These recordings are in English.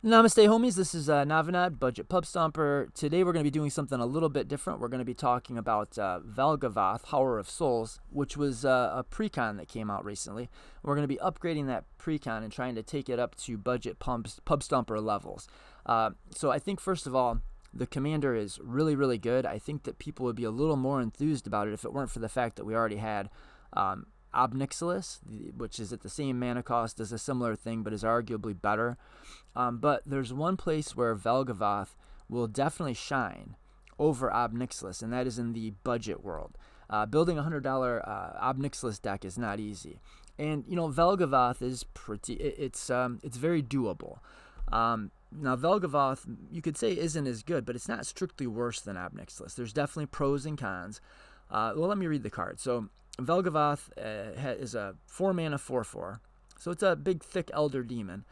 Namaste, homies. This is Navinad, Budget Pubstomper. Today we're going to be doing something a little bit different. We're going to be talking about Valgavoth, Power of Souls, which was a Precon that came out recently. We're going to be upgrading that Precon and trying to take it up to Budget Pubstomper levels. So I think, first of all, the commander is really, really good. I think that people would be a little more enthused about it if it weren't for the fact that we already had Ob Nix CC, which is at the same mana cost, does a similar thing, but is arguably better. But there's one place where Valgavoth will definitely shine over Ob Nix CC, and that is in the budget world. Building a $100 Ob Nix CC deck is not easy, and you know Valgavoth is pretty. It's very doable. Now Valgavoth, you could say, isn't as good, but it's not strictly worse than Ob Nix CC. There's definitely pros and cons. Well, let me read the card. So Valgavoth is a 4-mana 4/4, so it's a big, thick Elder Demon.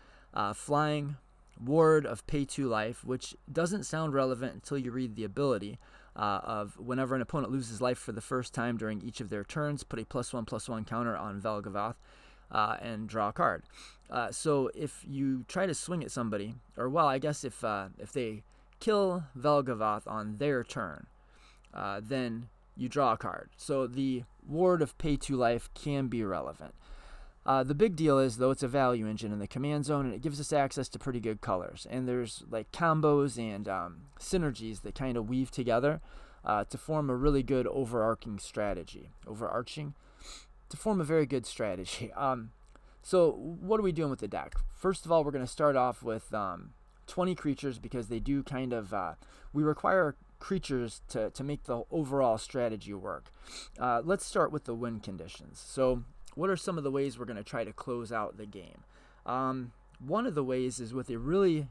Flying, Ward of Pay 2 life, which doesn't sound relevant until you read the ability of whenever an opponent loses life for the first time during each of their turns, put a +1/+1 counter on Valgavoth and draw a card. So if you try to swing at somebody, or well, I guess if they kill Valgavoth on their turn, then you draw a card. So the Ward of Pay 2 life can be relevant. The big deal is, though, it's a value engine in the command zone, and it gives us access to pretty good colors. And there's like combos and synergies that kind of weave together to form a really good overarching strategy. To form a very good strategy. So what are we doing with the deck? First of all, we're going to start off with 20 creatures because they do kind of, we require creatures to make the overall strategy work. Let's start with the win conditions. So what are some of the ways we're going to try to close out the game? One of the ways is with a really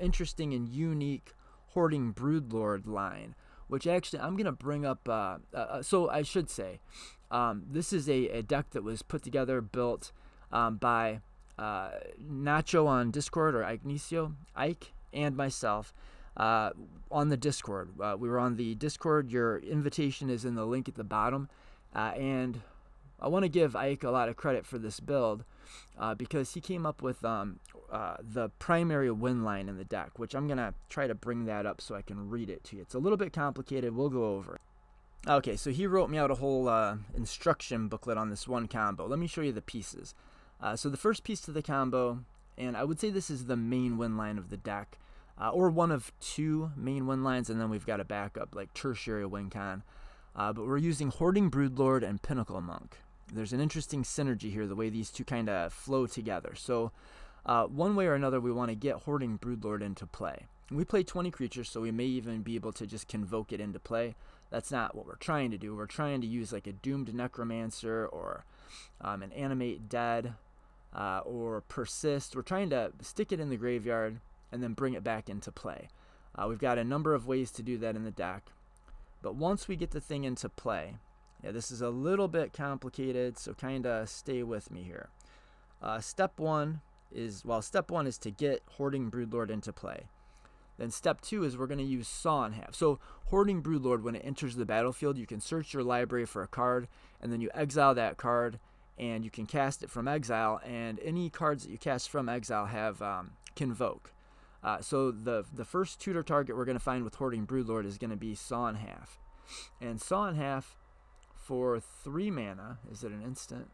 interesting and unique Hoarding Broodlord line, which actually I'm going to bring up. So I should say, this is a deck that was put together, built by Nacho on Discord, or Ikenecio, Ike, and myself on the Discord. We were on the Discord. Your invitation is in the link at the bottom. And I want to give Ike a lot of credit for this build because he came up with the primary win line in the deck, which I'm going to try to bring that up so I can read it to you. It's a little bit complicated. We'll go over it. Okay, so he wrote me out a whole instruction booklet on this one combo. Let me show you the pieces. So the first piece to the combo, and I would say this is the main win line of the deck, or one of two main win lines, and then we've got a backup like tertiary win con. But we're using Hoarding Broodlord and Pinnacle Monk. There's an interesting synergy here, the way these two kind of flow together. So one way or another, we want to get Hoarding Broodlord into play. We play 20 creatures, so we may even be able to just convoke it into play. That's not what we're trying to do. We're trying to use like a Doomed Necromancer or an Animate Dead or Persist. We're trying to stick it in the graveyard and then bring it back into play. We've got a number of ways to do that in the deck. But once we get the thing into play, yeah, this is a little bit complicated, so kind of stay with me here. Step one is to get Hoarding Broodlord into play. Then step two is we're going to use Saw in Half. So Hoarding Broodlord, when it enters the battlefield, you can search your library for a card, and then you exile that card, and you can cast it from exile, and any cards that you cast from exile have Convoke. So the first tutor target we're going to find with Hoarding Broodlord is going to be Saw in Half. And Saw in Half for 3 mana, is it an instant?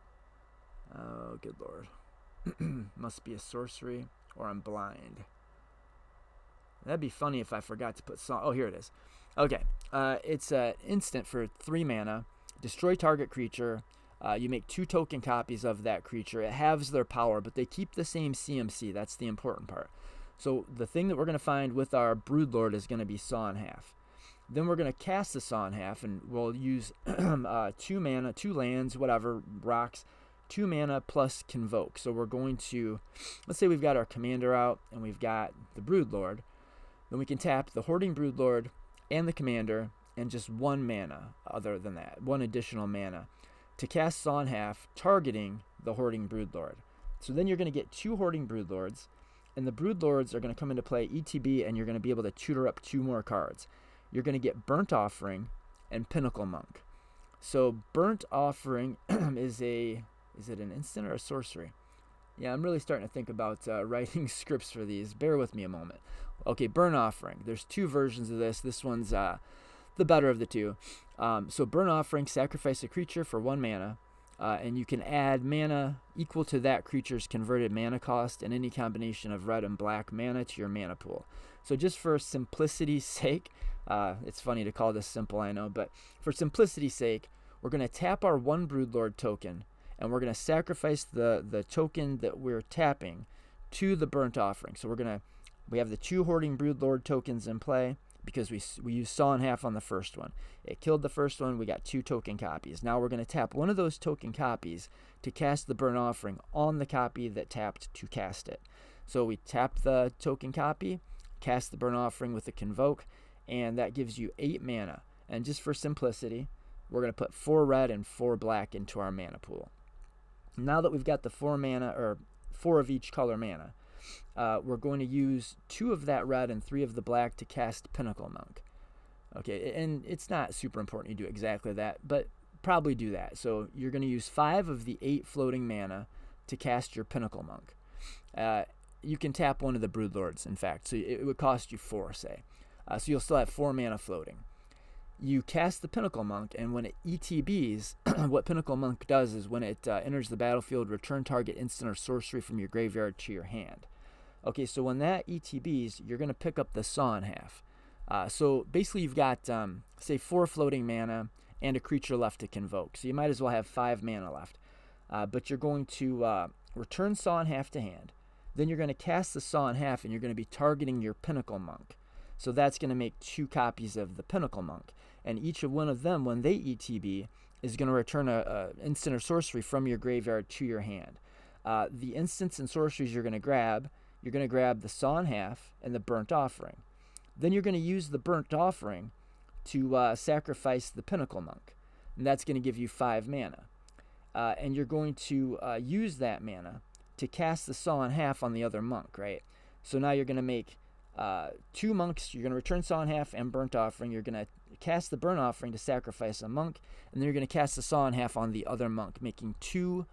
Oh, good lord. Must be a sorcery, or I'm blind. That'd be funny if I forgot to put Saw. Oh, here it is. Okay, it's an instant for 3 mana. Destroy target creature. You make 2 token copies of that creature. It halves their power, but they keep the same CMC. That's the important part. So the thing that we're going to find with our Broodlord is going to be Saw in Half. Then we're going to cast the Saw in Half, and we'll use 2 mana, 2 lands, whatever, rocks, 2 mana plus Convoke. So we're going to, let's say we've got our commander out, and we've got the Broodlord. Then we can tap the Hoarding Broodlord and the commander, and just 1 mana other than that, 1 additional mana, to cast Saw in Half, targeting the Hoarding Broodlord. So then you're going to get 2 Hoarding Broodlords, and the Broodlords are going to come into play ETB, and you're going to be able to tutor up 2 more cards. You're going to get Burnt Offering and Pinnacle Monk. So Burnt Offering is it an instant or a sorcery? Yeah, I'm really starting to think about writing scripts for these. Bear with me a moment. Okay, Burnt Offering. There's 2 versions of this. This one's the better of the 2. So Burnt Offering, sacrifice a creature for 1 mana, and you can add mana equal to that creature's converted mana cost and any combination of red and black mana to your mana pool. So just for simplicity's sake, it's funny to call this simple, I know, but for simplicity's sake, we're going to tap our 1 Broodlord token, and we're going to sacrifice the token that we're tapping to the Burnt Offering. So we have the 2 Hoarding Broodlord tokens in play because we used Saw in Half on the first one. It killed the first one. We got 2 token copies. Now we're going to tap one of those token copies to cast the Burnt Offering on the copy that tapped to cast it. So we tap the token copy, cast the Burnt Offering with a Convoke, and that gives you 8 mana. And just for simplicity, we're going to put 4 red and 4 black into our mana pool. Now that we've got the 4 mana, or 4 of each color mana, we're going to use 2 of that red and 3 of the black to cast Pinnacle Monk. Okay, and it's not super important you do exactly that, but probably do that. So you're going to use 5 of the 8 floating mana to cast your Pinnacle Monk. You can tap one of the Broodlords, in fact, so it would cost you 4, say. So you'll still have 4 mana floating. You cast the Pinnacle Monk, and when it ETBs, what Pinnacle Monk does is when it enters the battlefield, return target instant or sorcery from your graveyard to your hand. Okay, so when that ETBs, you're going to pick up the Saw in Half. So basically you've got, say, 4 floating mana and a creature left to convoke. So you might as well have 5 mana left. But you're going to return Saw in Half to hand. Then you're going to cast the Saw in Half, and you're going to be targeting your Pinnacle Monk. So that's going to make 2 copies of the Pinnacle Monk. And each of one of them, when they ETB, is going to return a instant or sorcery from your graveyard to your hand. The instants and sorceries you're going to grab the Saw in Half and the Burnt Offering. Then you're going to use the Burnt Offering to sacrifice the Pinnacle Monk. And that's going to give you 5 mana. And you're going to use that mana to cast the Saw in Half on the other monk, right? So now you're going to make 2 monks. You're going to return Saw in Half and Burnt Offering. You're going to cast the Burnt Offering to sacrifice a monk, and then you're going to cast the Saw in Half on the other monk, making 2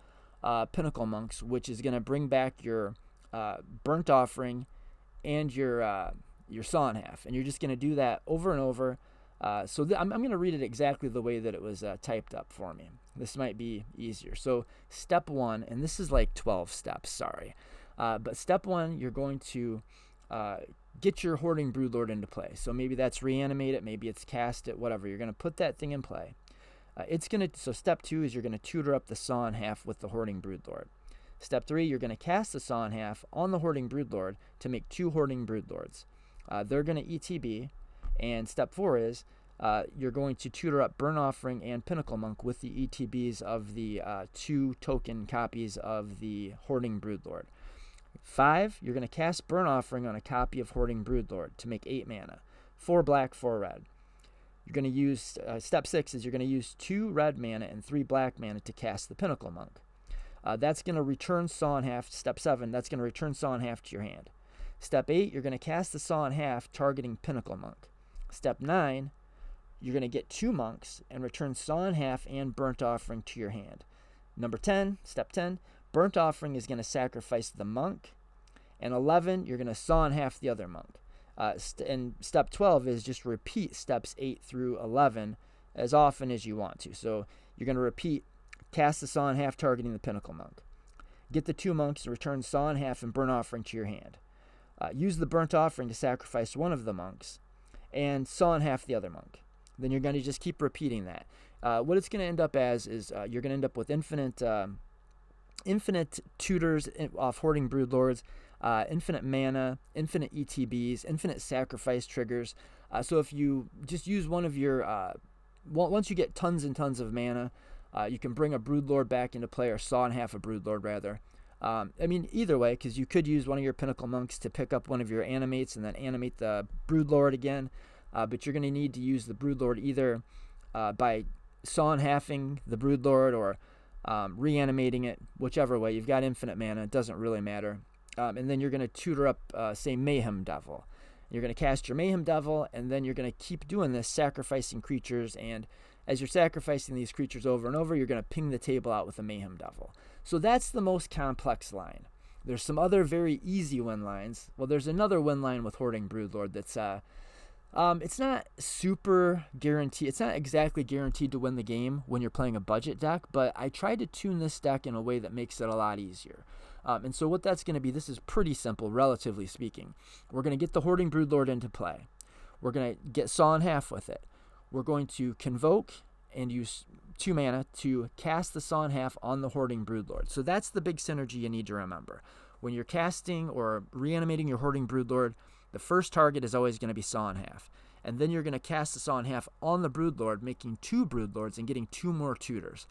Pinnacle Monks, which is going to bring back your Burnt Offering and your Saw in Half. And you're just going to do that over and over. So I'm going to read it exactly the way that it was typed up for me. This might be easier. So step 1, and this is like 12 steps, sorry. But step 1, you're going to get your Hoarding Broodlord into play. So maybe that's reanimate it, maybe it's cast it, whatever. You're going to put that thing in play. So step 2 is you're going to tutor up the Saw in Half with the Hoarding Broodlord. Step 3, you're going to cast the Saw in Half on the Hoarding Broodlord to make 2 Hoarding Broodlords. They're going to ETB. And step 4 is you're going to tutor up Burnt Offering and Pinnacle Monk with the ETBs of the 2 token copies of the Hoarding Broodlord. 5, you're going to cast Burnt Offering on a copy of Hoarding Broodlord to make 8 mana. 4 black, 4 red. You're going to use, step 6 is you're going to use 2 red mana and 3 black mana to cast the Pinnacle Monk. That's going to return Saw in Half. Step 7, that's going to return Saw in Half to your hand. Step 8, you're going to cast the Saw in Half targeting Pinnacle Monk. Step 9, you're going to get 2 monks and return Saw in Half and Burnt Offering to your hand. Step 10, Burnt Offering is going to sacrifice the monk. And 11, you're going to Saw in Half the other monk. And step 12 is just repeat steps 8 through 11 as often as you want to. So you're going to repeat, cast the Saw in Half targeting the Pinnacle Monk. Get the 2 monks and return Saw in Half and Burnt Offering to your hand. Use the Burnt Offering to sacrifice one of the monks and Saw in Half the other monk. Then you're going to just keep repeating that. What it's going to end up as is you're going to end up with infinite tutors off Hoarding Broodlords, infinite mana, infinite ETBs, infinite sacrifice triggers. So if you just use one of your, once you get tons and tons of mana, you can bring a Broodlord back into play, or Saw in Half a Broodlord rather. I mean, either way, because you could use one of your Pinnacle Monks to pick up one of your animates and then animate the Broodlord again. But you're going to need to use the Broodlord either by Saw in Halfing the Broodlord or reanimating it, whichever way. You've got infinite mana. It doesn't really matter. And then you're going to tutor up, say, Mayhem Devil. You're going to cast your Mayhem Devil, and then you're going to keep doing this, sacrificing creatures. And as you're sacrificing these creatures over and over, you're going to ping the table out with a Mayhem Devil. So that's the most complex line. There's some other very easy win lines. Well, there's another win line with Hoarding Broodlord that's it's not super guaranteed. It's not exactly guaranteed to win the game when you're playing a budget deck, but I tried to tune this deck in a way that makes it a lot easier. And so what that's going to be, this is pretty simple, relatively speaking. We're going to get the Hoarding Broodlord into play. We're going to get Saw in Half with it. We're going to Convoke and use 2 mana to cast the Saw in Half on the Hoarding Broodlord. So that's the big synergy you need to remember. When you're casting or reanimating your Hoarding Broodlord, the first target is always going to be Saw in Half. And then you're going to cast the Saw in Half on the Broodlord, making 2 Broodlords and getting 2 more tutors.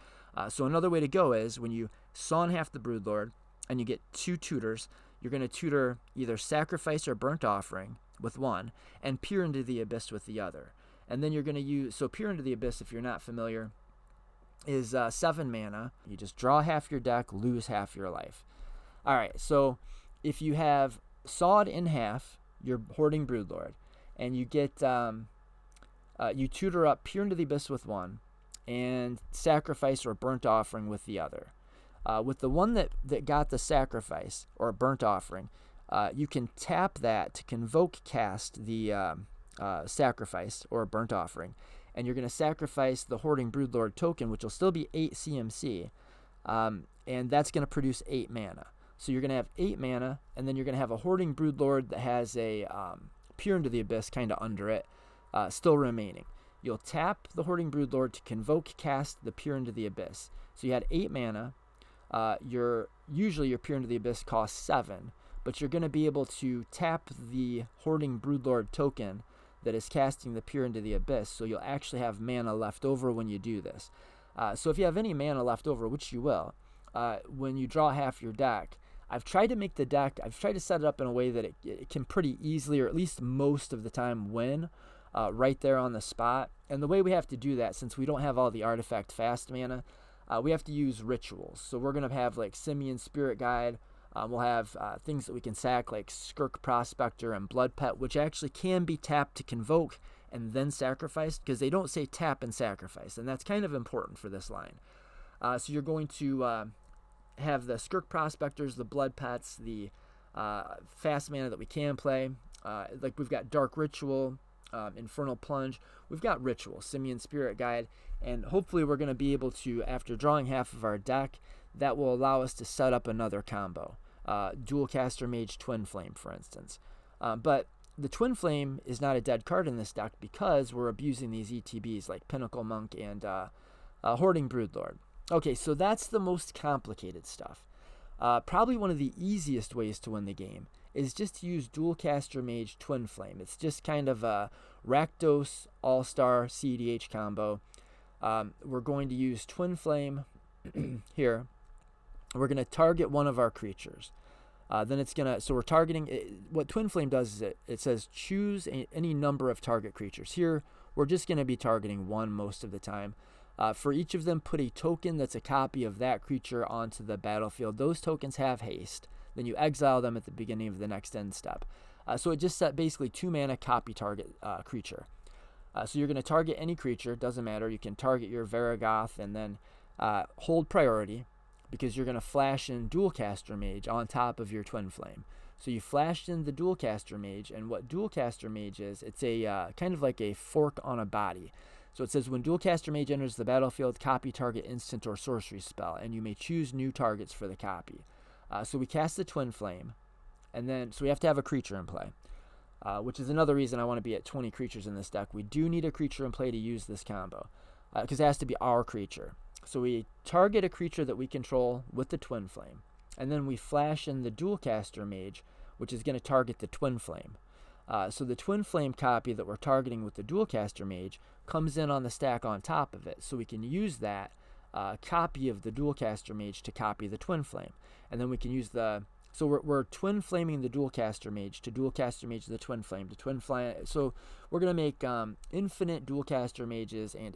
So another way to go is when you Saw in Half the Broodlord and you get 2 tutors, you're going to tutor either Sacrifice or Burnt Offering with 1 and Peer into the Abyss with the other. And then you're going to use, so Peer into the Abyss, if you're not familiar, is 7 mana. You just draw half your deck, lose half your life. All right, so if you have Sawed in Half your Hoarding Broodlord, and you get you tutor up Peer into the Abyss with 1 and Sacrifice or Burnt Offering with the other. With the one that got the Sacrifice or Burnt Offering, you can tap that to Convoke cast the Sacrifice or Burnt Offering, and you're going to sacrifice the Hoarding Broodlord token, which will still be 8 CMC, and that's going to produce 8 mana. So you're going to have 8 mana, and then you're going to have a Hoarding Broodlord that has a Peer into the Abyss kind of under it, still remaining. You'll tap the Hoarding Broodlord to Convoke cast the Peer into the Abyss. So you had 8 mana. Usually your Peer into the Abyss costs 7, but you're going to be able to tap the Hoarding Broodlord token that is casting the Peer into the Abyss, so you'll actually have mana left over when you do this. So if you have any mana left over, which you will, when you draw half your deck, I've tried to set it up in a way that it can pretty easily, or at least most of the time, win right there on the spot. And the way we have to do that, since we don't have all the artifact fast mana, we have to use rituals. So we're going to have like Simian Spirit Guide. We'll have things that we can sack like Skirk Prospector and Blood Pet, which actually can be tapped to Convoke and then sacrificed, because they don't say tap and sacrifice, and that's kind of important for this line. So you're going to have the Skirk Prospectors, the Blood Pets, the fast mana that we can play. Like we've got Dark Ritual, Infernal Plunge. We've got Ritual, Simian Spirit Guide, and hopefully we're going to be able to, after drawing half of our deck, that will allow us to set up another combo. Dual Caster Mage Twin Flame, for instance. But the Twin Flame is not a dead card in this deck because we're abusing these ETBs like Pinnacle Monk and Hoarding Broodlord. Okay, so that's the most complicated stuff. Probably one of the easiest ways to win the game is just to use Dual Caster Mage Twin Flame. It's just kind of a Rakdos All-Star CDH combo. We're going to use Twin Flame here. We're going to target one of our creatures. Then it's going to, so we're targeting, what Twin Flame does is it says choose any number of target creatures. Here, we're just going to be targeting one most of the time. For each of them, put a token that's a copy of that creature onto the battlefield. Those tokens have haste. Then you exile them at the beginning of the next end step. So it just set basically 2 mana copy target creature. So you're going to target any creature, doesn't matter. You can target your Valuegovoth and then hold priority, because you're going to flash in Dual Caster Mage on top of your Twin Flame. So you flashed in the Dual Caster Mage, and what Dual Caster Mage is, it's a kind of like a fork on a body. So it says when Dual Caster Mage enters the battlefield, copy target instant or sorcery spell, and you may choose new targets for the copy. So we cast the Twin Flame, and then so we have to have a creature in play, which is another reason I want to be at 20 creatures in this deck. We do need a creature in play to use this combo, because it has to be our creature. So we target a creature that we control with the Twin Flame, and then we flash in the Dual Caster Mage, which is going to target the Twin Flame. So the Twin Flame copy that we're targeting with the Dual Caster Mage comes in on the stack on top of it, so we can use that copy of the Dual Caster Mage to copy the Twin Flame. And then we can use the, so we're Twin Flaming the Dual Caster Mage to Dual Caster Mage the Twin Flame to Twin Flame. So we're going to make infinite Dual Caster Mages and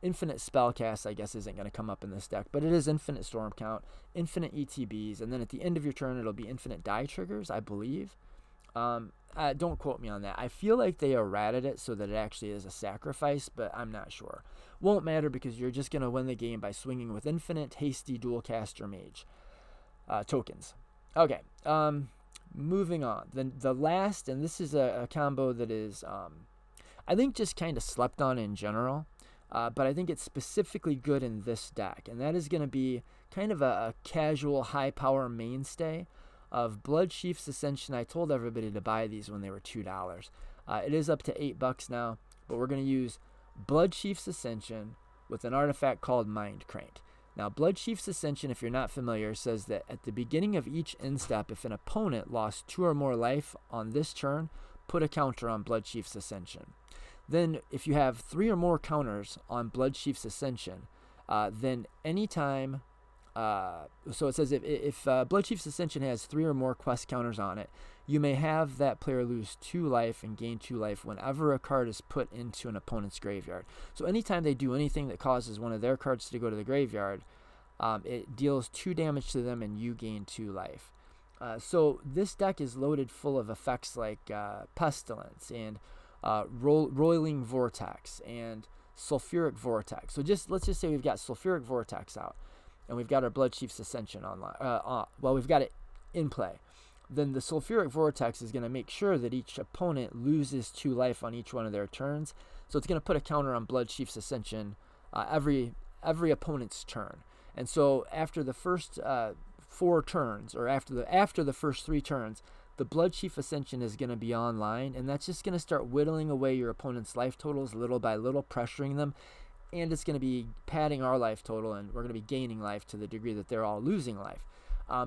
infinite spellcasts, I guess, isn't going to come up in this deck, but it is infinite Storm Count, infinite ETBs, and then at the end of your turn, it'll be infinite die triggers, I believe. Don't quote me on that. I feel like they errated it so that it actually is a sacrifice, but I'm not sure. Won't matter because you're just going to win the game by swinging with infinite hasty Dual Caster Mage tokens. Okay. Moving on. Then the last, and this is a combo that is, I think, just kind of slept on in general. But I think it's specifically good in this deck, and that is going to be kind of a casual high-power mainstay of Bloodchief's Ascension. I told everybody to buy these when they were $2. It is up to $8 now, but we're going to use Bloodchief's Ascension with an artifact called Mind Crank. Now, Bloodchief's Ascension, if you're not familiar, says that at the beginning of each instep, if an opponent lost 2 or more life on this turn, put a counter on Bloodchief's Ascension. Then, if you have 3 or more counters on Bloodchief's Ascension, then anytime, so it says if Bloodchief's Ascension has 3 or more quest counters on it, you may have that player lose 2 life and gain 2 life whenever a card is put into an opponent's graveyard. So anytime they do anything that causes one of their cards to go to the graveyard, it deals 2 damage to them and you gain 2 life. So this deck is loaded full of effects like Pestilence and Roiling Vortex and Sulfuric Vortex. So let's just say we've got Sulfuric Vortex out, and we've got our Bloodchief's Ascension online. We've got it in play. Then the Sulfuric Vortex is going to make sure that each opponent loses 2 life on each one of their turns. So it's going to put a counter on Bloodchief's Ascension every opponent's turn. And so after the first 4 turns, or after the first 3 turns, the Bloodchief Ascension is going to be online, and that's just going to start whittling away your opponent's life totals little by little, pressuring them, and it's going to be padding our life total, and we're going to be gaining life to the degree that they're all losing life.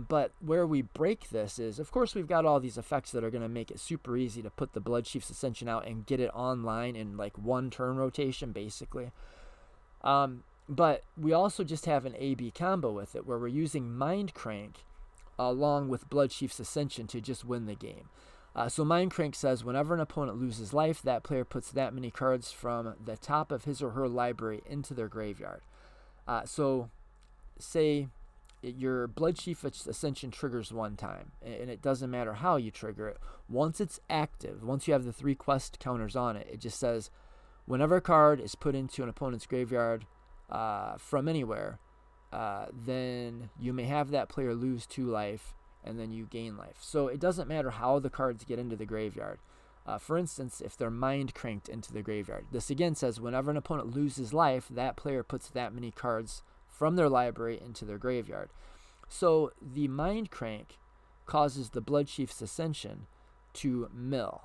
But where we break this is, of course, we've got all these effects that are going to make it super easy to put the Bloodchief's Ascension out and get it online in like 1 turn rotation, basically. But we also just have an AB combo with it, where we're using Mind Crank along with Bloodchief's Ascension to just win the game. So Mind Crank says whenever an opponent loses life, that player puts that many cards from the top of his or her library into their graveyard. So say your Bloodchief's Ascension triggers 1 time, and it doesn't matter how you trigger it. Once it's active, once you have the 3 quest counters on it, it just says whenever a card is put into an opponent's graveyard from anywhere, then you may have that player lose 2 life, and then you gain life. So it doesn't matter how the cards get into the graveyard. For instance, if they're Mind Cranked into the graveyard. This again says whenever an opponent loses life, that player puts that many cards from their library into their graveyard. So the Mind Crank causes the Bloodchief's Ascension to mill,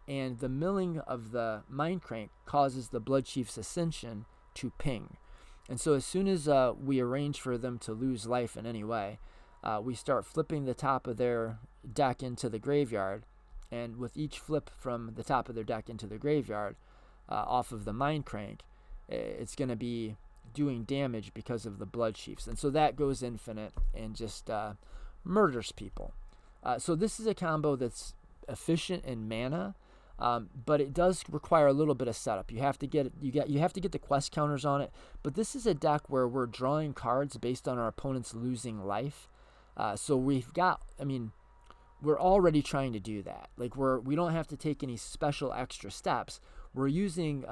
and the milling of the Mind Crank causes the Bloodchief's Ascension to ping. And so as soon as we arrange for them to lose life in any way, we start flipping the top of their deck into the graveyard, and with each flip from the top of their deck into the graveyard off of the Mind Crank, it's going to be doing damage because of the Bloodchiefs. And so that goes infinite and just murders people. So this is a combo that's efficient in mana, but it does require a little bit of setup. You have to get the quest counters on it. But this is a deck where we're drawing cards based on our opponents losing life. So we're already trying to do that. Like we don't have to take any special extra steps. We're using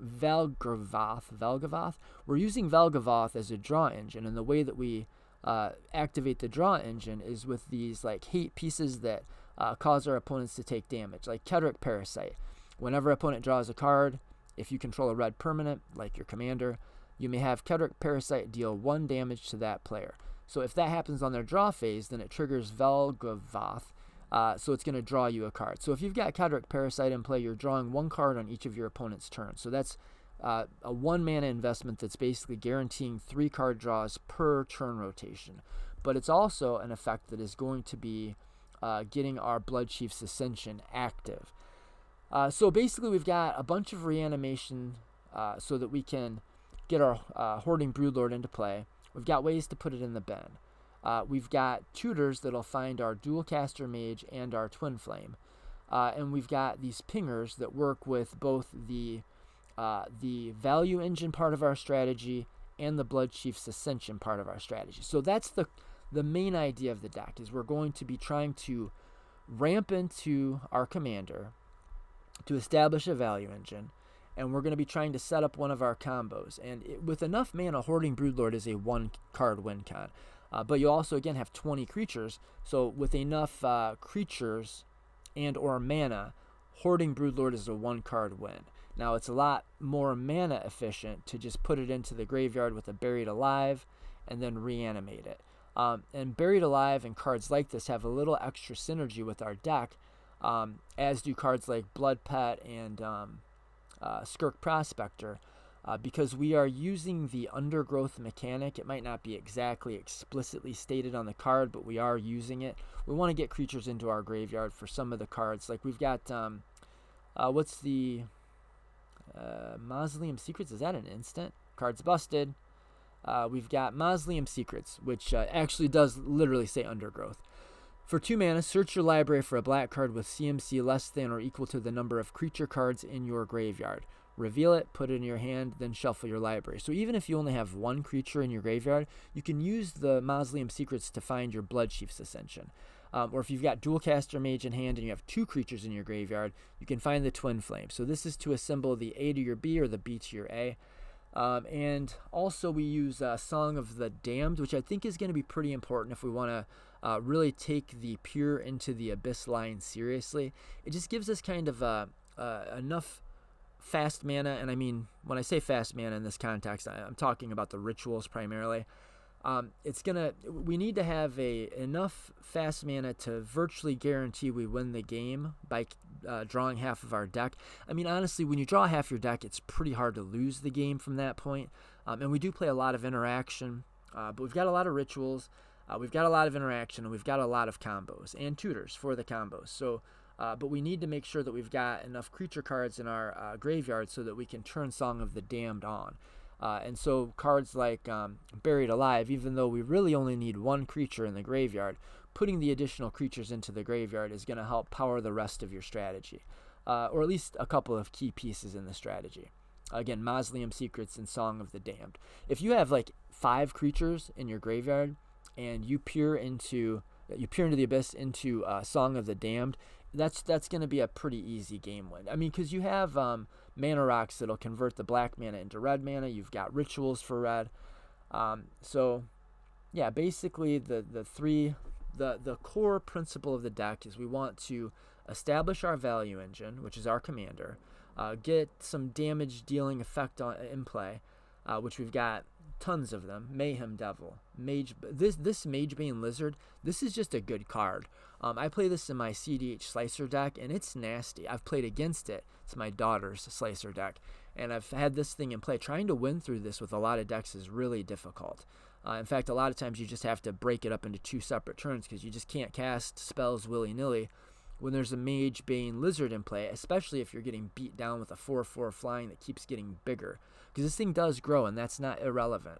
Valgovoth. We're using Valgovoth as a draw engine, and the way that we activate the draw engine is with these like hate pieces that cause our opponents to take damage, like Kedrick Parasite. Whenever an opponent draws a card, if you control a red permanent, like your commander, you may have Kedrick Parasite deal 1 damage to that player. So if that happens on their draw phase, then it triggers Valgovoth, so it's going to draw you a card. So if you've got Kedrick Parasite in play, you're drawing 1 card on each of your opponent's turns. So that's a 1 mana investment that's basically guaranteeing 3 card draws per turn rotation. But it's also an effect that is going to be getting our Bloodchief's Ascension active. So basically we've got a bunch of reanimation so that we can get our Hoarding Broodlord into play. We've got ways to put it in the bin. We've got tutors that'll find our Dualcaster Mage and our Twin Flame. And we've got these pingers that work with both the value engine part of our strategy and the Bloodchief's Ascension part of our strategy. So that's the main idea of the deck, is we're going to be trying to ramp into our commander to establish a value engine, and we're going to be trying to set up one of our combos. And with enough mana, Hoarding Broodlord is a 1-card win con. But you also, again, have 20 creatures. So with enough creatures and or mana, Hoarding Broodlord is a 1-card win. Now, it's a lot more mana efficient to just put it into the graveyard with a Buried Alive and then reanimate it. And Buried Alive and cards like this have a little extra synergy with our deck, as do cards like Blood Pet and Skirk Prospector, because we are using the Undergrowth mechanic. It might not be exactly explicitly stated on the card, but we are using it. We want to get creatures into our graveyard for some of the cards. Like we've got, what's the Mausoleum Secrets? Is that an instant? Cards busted. We've got Mausoleum Secrets, which actually does literally say Undergrowth. For 2 mana, search your library for a black card with CMC less than or equal to the number of creature cards in your graveyard. Reveal it, put it in your hand, then shuffle your library. So even if you only have 1 creature in your graveyard, you can use the Mausoleum Secrets to find your Bloodchief's Ascension. Or if you've got Dualcaster Mage in hand and you have 2 creatures in your graveyard, you can find the Twin Flame. So this is to assemble the A to your B or the B to your A. And also we use Song of the Damned, which I think is going to be pretty important if we want to really take the Pure into the Abyss line seriously. It just gives us kind of enough fast mana, and I mean, when I say fast mana in this context, I'm talking about the rituals primarily. We need to have enough fast mana to virtually guarantee we win the game by drawing half of our deck. I mean, honestly, when you draw half your deck, it's pretty hard to lose the game from that point. And we do play a lot of interaction, but we've got a lot of rituals, we've got a lot of interaction, and we've got a lot of combos and tutors for the combos. So, but we need to make sure that we've got enough creature cards in our graveyard so that we can turn Song of the Damned on. And so cards like Buried Alive, even though we really only need 1 creature in the graveyard, putting the additional creatures into the graveyard is going to help power the rest of your strategy, or at least a couple of key pieces in the strategy. Again, Mausoleum Secrets and Song of the Damned. If you have like 5 creatures in your graveyard and you peer into the Abyss into Song of the Damned, that's going to be a pretty easy game win. I mean, because you have mana rocks that'll convert the black mana into red mana. You've got rituals for red. So, yeah, basically the core principle of the deck is we want to establish our value engine, which is our commander, get some damage dealing effect in play, which we've got tons of them. Mayhem Devil, this Magebane Lizard, this is just a good card. I play this in my CDH Slicer deck, and it's nasty. I've played against it. It's my daughter's Slicer deck, and I've had this thing in play. Trying to win through this with a lot of decks is really difficult. In fact, a lot of times you just have to break it up into 2 separate turns because you just can't cast spells willy-nilly when there's a Magebane Lizard in play, especially if you're getting beat down with a 4/4 flying that keeps getting bigger, because this thing does grow, and that's not irrelevant.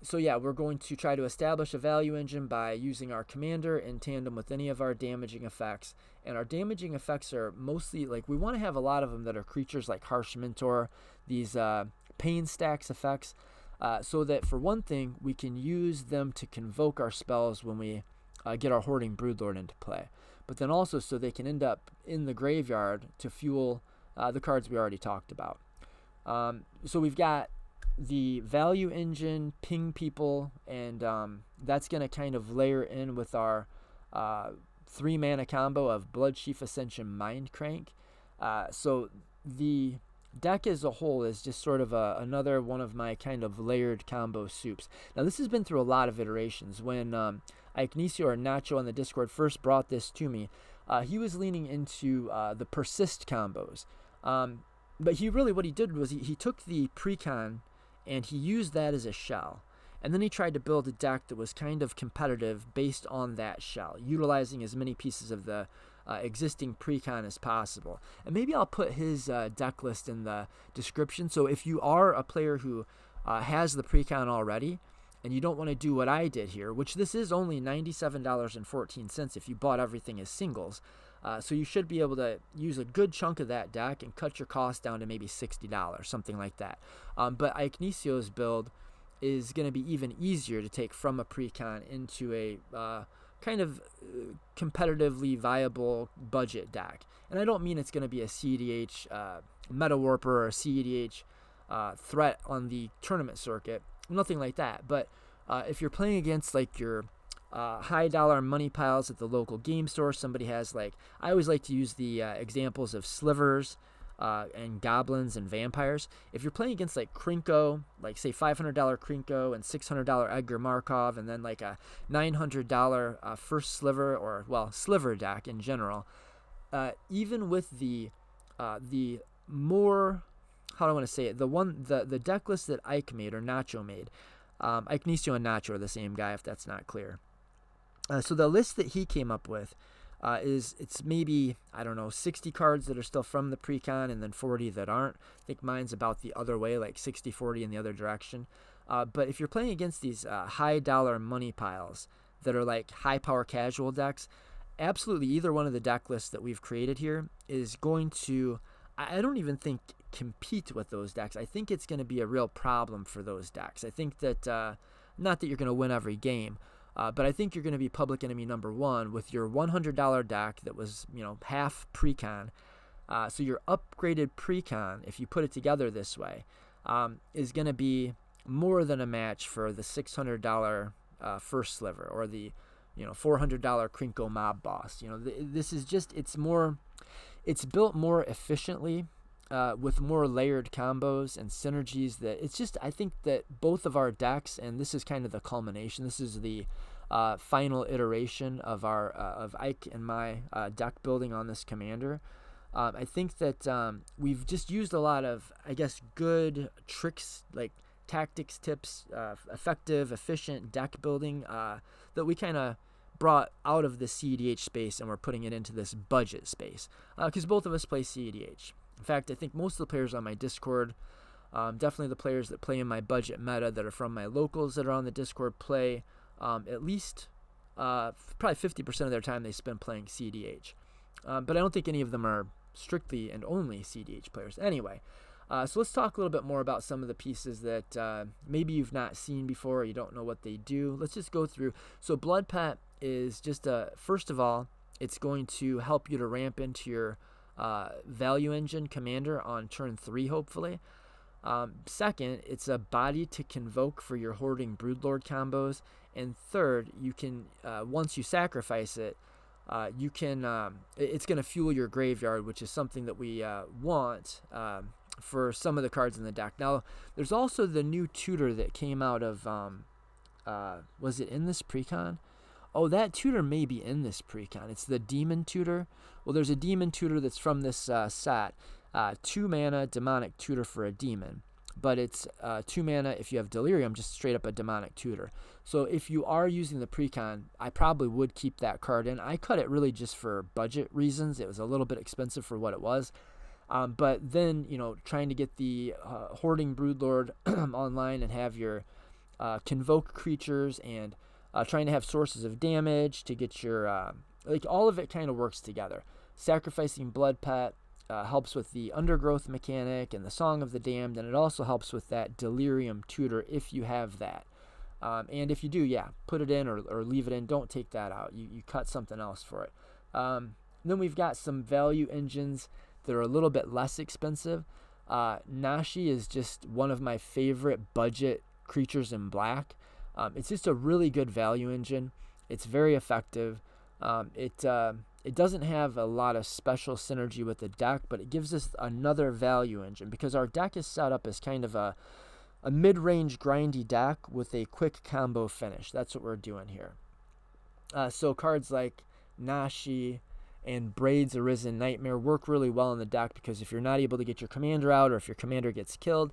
So yeah, we're going to try to establish a value engine by using our commander in tandem with any of our damaging effects. And our damaging effects are mostly, like, we want to have a lot of them that are creatures like Harsh Mentor, these Pain Stacks effects, so that for one thing, we can use them to convoke our spells when we get our Hoarding Broodlord into play. But then also so they can end up in the graveyard to fuel the cards we already talked about. So we've got the value engine, ping people, and that's going to kind of layer in with our 3 mana combo of Bloodchief Ascension Mindcrank. So the deck as a whole is just sort of another one of my kind of layered combo soups. Now this has been through a lot of iterations. When Ikenecio or Nacho on the Discord first brought this to me, he was leaning into the persist combos. But what he did was he took the Precon and he used that as a shell. And then he tried to build a deck that was kind of competitive based on that shell, utilizing as many pieces of the existing Precon as possible. And maybe I'll put his deck list in the description. So if you are a player who has the Precon already, and you don't want to do what I did here, which this is only $97.14 if you bought everything as singles. So you should be able to use a good chunk of that deck and cut your cost down to maybe $60, something like that. But Ikenecio's build is going to be even easier to take from a Precon into a kind of competitively viable budget deck. And I don't mean it's going to be a CEDH Meta Warper or a CEDH threat on the tournament circuit. Nothing like that. But If you're playing against like your high dollar money piles at the local game store, somebody has like, I always like to use the examples of slivers and goblins and vampires. If you're playing against like Krinko, like say $500 Krinko and $600 Edgar Markov, and then like a $900 first sliver, or well, sliver deck in general, even with the more, how do I want to say it, the deck list that Ike made, or Nacho made, Ikenecio and Nacho are the same guy, if that's not clear. So the list that he came up with it's maybe, I don't know, 60 cards that are still from the Precon and then 40 that aren't. I think mine's about the other way, like 60-40 in the other direction. But if you're playing against these high dollar money piles that are like high power casual decks, absolutely either one of the deck lists that we've created here is going to, I don't even think, compete with those decks. I think it's going to be a real problem for those decks. I think that, not that you're going to win every game, but I think you're going to be public enemy number one with your $100 deck that was, half Precon. So your upgraded Precon, if you put it together this way, is going to be more than a match for the $600 first sliver, or the $400 Krinko mob boss. This is just, it's built more efficiently, with more layered combos and synergies. That it's just, I think that both of our decks, and this is kind of the culmination, this is the final iteration of our of Ike and my deck building on this commander. I think that we've just used a lot of, I guess, good tricks, like tactics, tips, effective, efficient deck building that we kind of brought out of the CEDH space, and we're putting it into this budget space, because both of us play CEDH. In fact, I think most of the players on my Discord, definitely the players that play in my budget meta that are from my locals that are on the Discord, play at least probably 50% of their time they spend playing CEDH. But I don't think any of them are strictly and only CEDH players. Anyway, so let's talk a little bit more about some of the pieces that maybe you've not seen before, or you don't know what they do. Let's just go through. So Blood Pet is just first of all, it's going to help you to ramp into your value engine commander on turn 3, hopefully. Second, it's a body to convoke for your hoarding broodlord combos. And third, you can once you sacrifice it, you can it's going to fuel your graveyard, which is something that we want for some of the cards in the deck. Now, there's also the new tutor that came out of was it in this Precon? Oh, that tutor may be in this Precon. It's the Demon Tutor. Well, there's a Demon Tutor that's from this set. 2 mana Demonic Tutor for a Demon. But it's 2 mana if you have Delirium, just straight up a Demonic Tutor. So if you are using the Precon, I probably would keep that card in. I cut it really just for budget reasons. It was a little bit expensive for what it was. But then, trying to get the Hoarding Broodlord online and have your Convoke creatures, and trying to have sources of damage to get your, all of it kind of works together. Sacrificing Blood Pet helps with the Undergrowth mechanic and the Song of the Damned, and it also helps with that Delirium Tutor if you have that. And if you do, put it in or leave it in. Don't take that out. You cut something else for it. Then we've got some value engines that are a little bit less expensive. Nashi is just one of my favorite budget creatures in black. It's just a really good value engine. It's very effective. It doesn't have a lot of special synergy with the deck, but it gives us another value engine, because our deck is set up as kind of a mid-range grindy deck with a quick combo finish. That's what we're doing here. So cards like Nashi and Braid's Arisen Nightmare work really well in the deck, because if you're not able to get your commander out, or if your commander gets killed,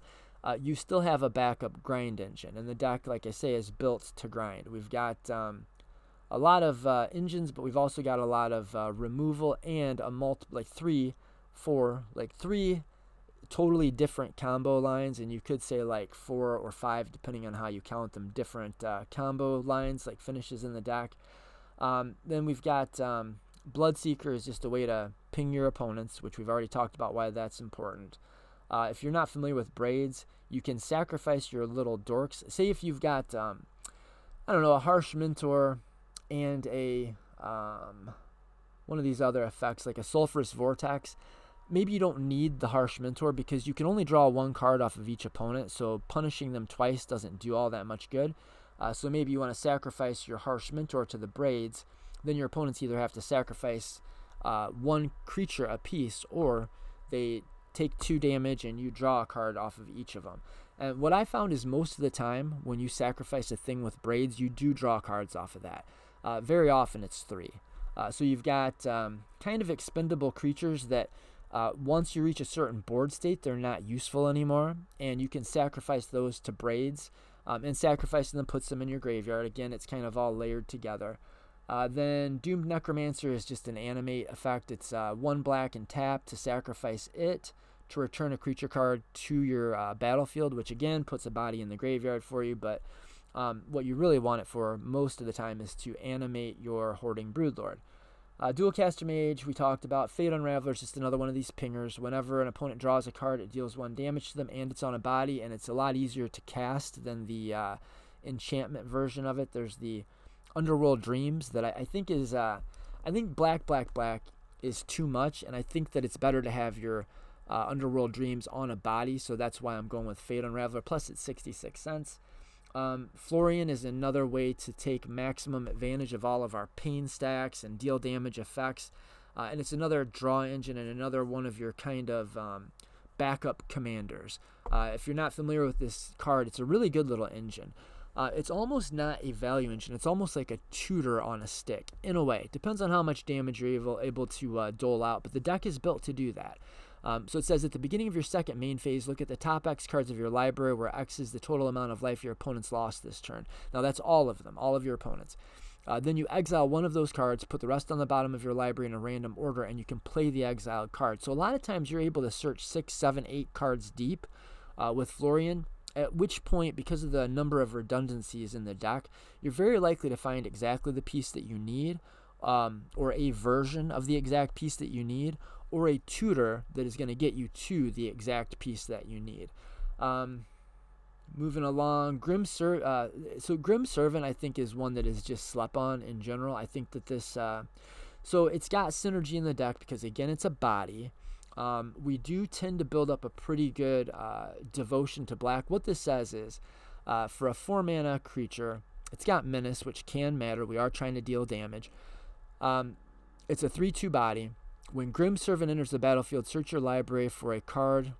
you still have a backup grind engine. And the deck, like I say, is built to grind. We've got a lot of engines, but we've also got a lot of removal and three totally different combo lines, and you could say like 4 or 5, depending on how you count them, different combo lines, like finishes in the deck. Then we've got Bloodseeker is just a way to ping your opponents, which we've already talked about why that's important. If you're not familiar with Braids, you can sacrifice your little dorks. Say if you've got, a Harsh Mentor and a one of these other effects, like a Sulphurous Vortex. Maybe you don't need the Harsh Mentor because you can only draw 1 card off of each opponent, so punishing them twice doesn't do all that much good. So maybe you want to sacrifice your Harsh Mentor to the Braids. Then your opponents either have to sacrifice one creature apiece, or they take 2 damage and you draw a card off of each of them. And what I found is most of the time when you sacrifice a thing with Braids, you do draw cards off of that. Very often it's 3. So you've got kind of expendable creatures that once you reach a certain board state, they're not useful anymore, and you can sacrifice those to Braids, and sacrificing them puts them in your graveyard. Again, it's kind of all layered together. Then Doomed Necromancer is just an animate effect. It's 1 black and tap to sacrifice it to return a creature card to your battlefield, which again puts a body in the graveyard for you, but what you really want it for most of the time is to animate your Hoarding Broodlord. Dualcaster Mage, we talked about. Fate Unraveler is just another one of these pingers. Whenever an opponent draws a card, it deals 1 damage to them, and it's on a body, and it's a lot easier to cast than the enchantment version of it. There's the Underworld Dreams that I think is, I think black is too much, and I think that it's better to have your Underworld Dreams on a body, so that's why I'm going with Fate Unraveler, plus it's 66 cents. Florian is another way to take maximum advantage of all of our pain stacks and deal damage effects, and it's another draw engine and another one of your kind of backup commanders. If you're not familiar with this card, it's a really good little engine. It's almost not a value engine. It's almost like a tutor on a stick, in a way. Depends on how much damage you're able to dole out, but the deck is built to do that. So it says at the beginning of your second main phase, look at the top X cards of your library, where X is the total amount of life your opponents lost this turn. Now that's all of them, all of your opponents. Then you exile one of those cards, put the rest on the bottom of your library in a random order, and you can play the exiled card. So a lot of times you're able to search 6, 7, 8 cards deep with Florian, at which point, because of the number of redundancies in the deck, you're very likely to find exactly the piece that you need, or a version of the exact piece that you need, or a tutor that is going to get you to the exact piece that you need. Moving along, Grim Servant I think is one that is just slept on in general. I think that this, so it's got synergy in the deck because, again, it's a body. We do tend to build up a pretty good devotion to black. What this says is, for a 4-mana creature, it's got Menace, which can matter. We are trying to deal damage. It's a 3/2 body. When Grim Servant enters the battlefield, search your library for a card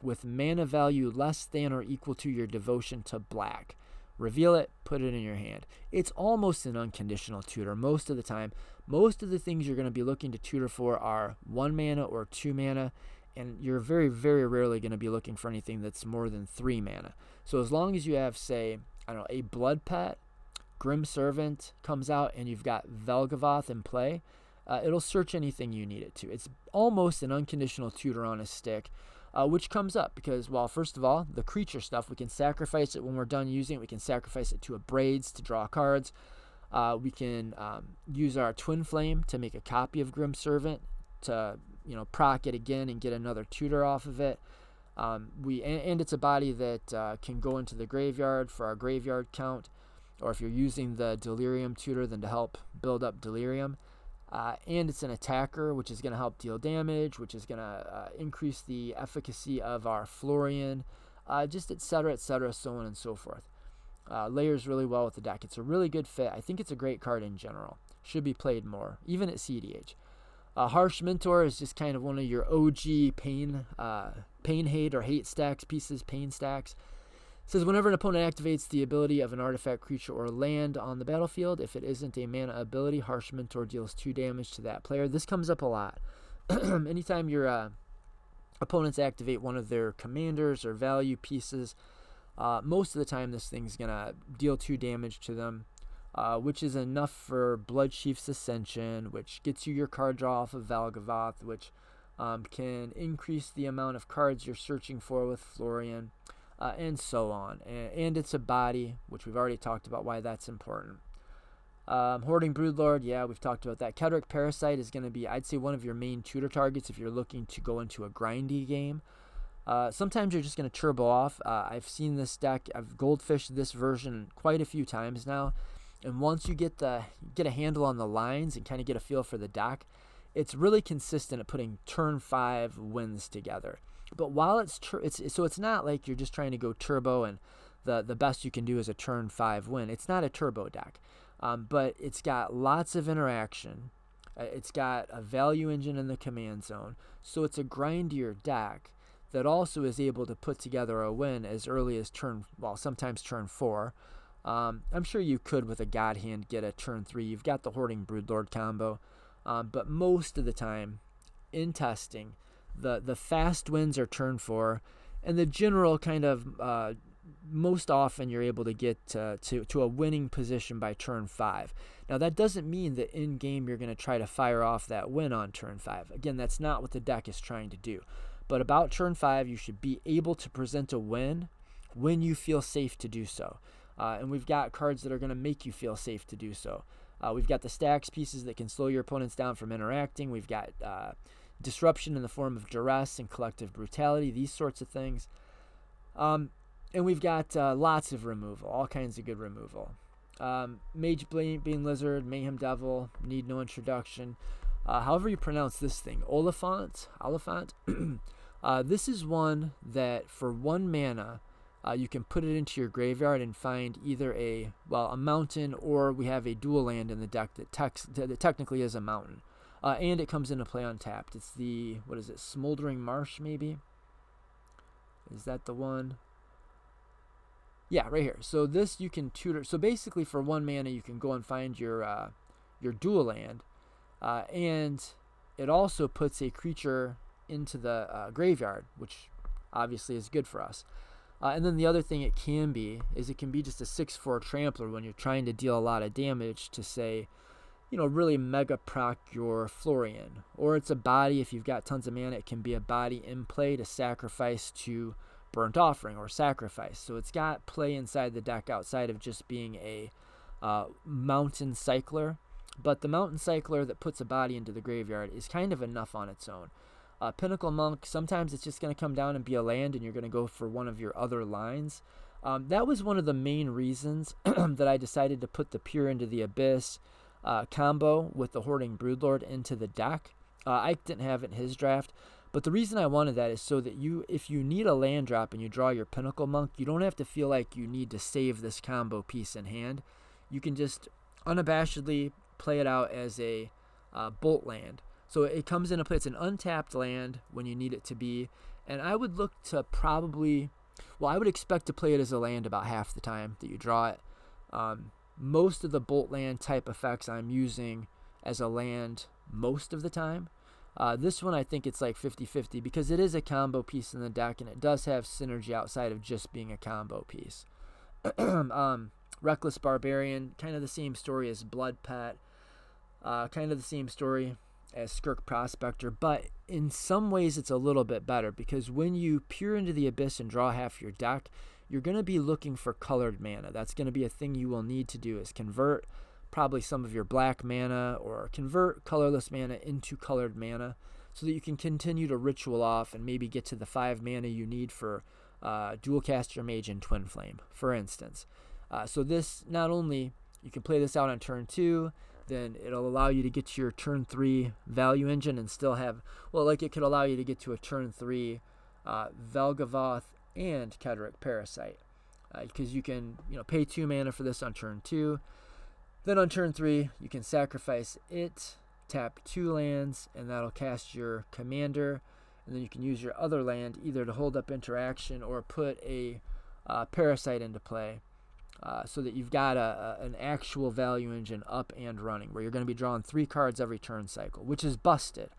with mana value less than or equal to your devotion to black. Reveal it, put it in your hand. It's almost an unconditional tutor most of the time. Most of the things you're going to be looking to tutor for are 1 mana or 2 mana, and you're very, very rarely going to be looking for anything that's more than 3 mana. So as long as you have, say, I don't know, a Blood Pet, Grim Servant comes out, and you've got Valgavoth in play, it'll search anything you need it to. It's almost an unconditional tutor on a stick, which comes up because, well, first of all, the creature stuff, we can sacrifice it when we're done using it. We can sacrifice it to a Braids to draw cards. We can use our Twin Flame to make a copy of Grim Servant to, proc it again and get another tutor off of it. And it's a body that can go into the graveyard for our graveyard count, or if you're using the Delirium tutor, then to help build up Delirium. And it's an attacker, which is going to help deal damage, which is going to increase the efficacy of our Florian, just etc., so on and so forth. Layers really well with the deck. It's a really good fit. I think it's a great card in general. Should be played more, even at CDH. Harsh Mentor is just kind of one of your OG pain hate or hate stacks pieces, pain stacks. It says whenever an opponent activates the ability of an artifact, creature, or land on the battlefield, if it isn't a mana ability, Harsh Mentor deals 2 damage to that player. This comes up a lot. Anytime your opponents activate one of their commanders or value pieces, most of the time this thing's going to deal 2 damage to them, which is enough for Bloodchief's Ascension, which gets you your card draw off of Valgavoth, which can increase the amount of cards you're searching for with Florian. And so on. And it's a body, which we've already talked about why that's important. Hoarding Broodlord, yeah, we've talked about that. Kedrick Parasite is going to be, I'd say, one of your main tutor targets if you're looking to go into a grindy game. Sometimes you're just going to turbo off. I've seen this deck, I've goldfished this version quite a few times now. And once you get a handle on the lines and kind of get a feel for the deck, it's really consistent at putting turn 5 wins together. But while it's not like you're just trying to go turbo and the best you can do is a turn 5 win. It's not a turbo deck, but it's got lots of interaction. It's got a value engine in the command zone, so it's a grindier deck that also is able to put together a win as early as sometimes turn 4. I'm sure you could with a God Hand get a turn 3. You've got the Hoarding Broodlord combo, but most of the time in testing, the fast wins are turn 4, and the general kind of most often you're able to get to a winning position by turn 5. Now that doesn't mean that in game you're going to try to fire off that win on turn 5. Again, that's not what the deck is trying to do. But about turn 5, you should be able to present a win when you feel safe to do so. And we've got cards that are going to make you feel safe to do so. We've got the stacks pieces that can slow your opponents down from interacting. We've got disruption in the form of duress and collective brutality, these sorts of things. And we've got lots of removal, all kinds of good removal. Mage Bane Lizard, Mayhem Devil, need no introduction. However you pronounce this thing, Oliphant. This is one that for 1 mana, you can put it into your graveyard and find either a mountain, or we have a dual land in the deck that technically is a mountain. And it comes into play untapped. It's the, Smoldering Marsh maybe? Is that the one? Yeah, right here. So this you can tutor. So basically for 1 mana you can go and find your dual land. And it also puts a creature into the graveyard, which obviously is good for us. And then the other thing it can be just a 6/4 trampler when you're trying to deal a lot of damage to, say, really mega proc your Florian. Or it's a body, if you've got tons of mana, it can be a body in play to sacrifice to Burnt Offering or Sacrifice. So it's got play inside the deck outside of just being a Mountain Cycler. But the Mountain Cycler that puts a body into the graveyard is kind of enough on its own. Pinnacle Monk, sometimes it's just going to come down and be a land, and you're going to go for one of your other lines. That was one of the main reasons that I decided to put the Peer into the Abyss combo with the Hoarding Broodlord into the deck. Ike didn't have it in his draft, but the reason I wanted that is so that if you need a land drop and you draw your Pinnacle Monk, you don't have to feel like you need to save this combo piece in hand. You can just unabashedly play it out as a bolt land. So it comes into play. It's an untapped land when you need it to be. And I would look to I would expect to play it as a land about half the time that you draw it. Most of the bolt land type effects I'm using as a land most of the time. This one I think it's like 50-50 because it is a combo piece in the deck, and it does have synergy outside of just being a combo piece. Reckless Barbarian, kind of the same story as Blood Pet. Kind of the same story as Skirk Prospector, but in some ways it's a little bit better because when you peer into the Abyss and draw half your deck, you're going to be looking for colored mana. That's going to be a thing you will need to do, is convert probably some of your black mana or convert colorless mana into colored mana so that you can continue to ritual off and maybe get to the 5 mana you need for Dual Caster Mage and Twin Flame, for instance. So this, not only you can play this out on turn 2, then it'll allow you to get to your turn 3 value engine and still have, it could allow you to get to a turn 3 Valgavoth and Kedric Parasite. Because you can, pay 2 mana for this on turn 2. Then on turn 3, you can sacrifice it, tap 2 lands, and that'll cast your commander. And then you can use your other land either to hold up interaction or put a Parasite into play. So that you've got an actual value engine up and running, where you're going to be drawing 3 cards every turn cycle, which is busted.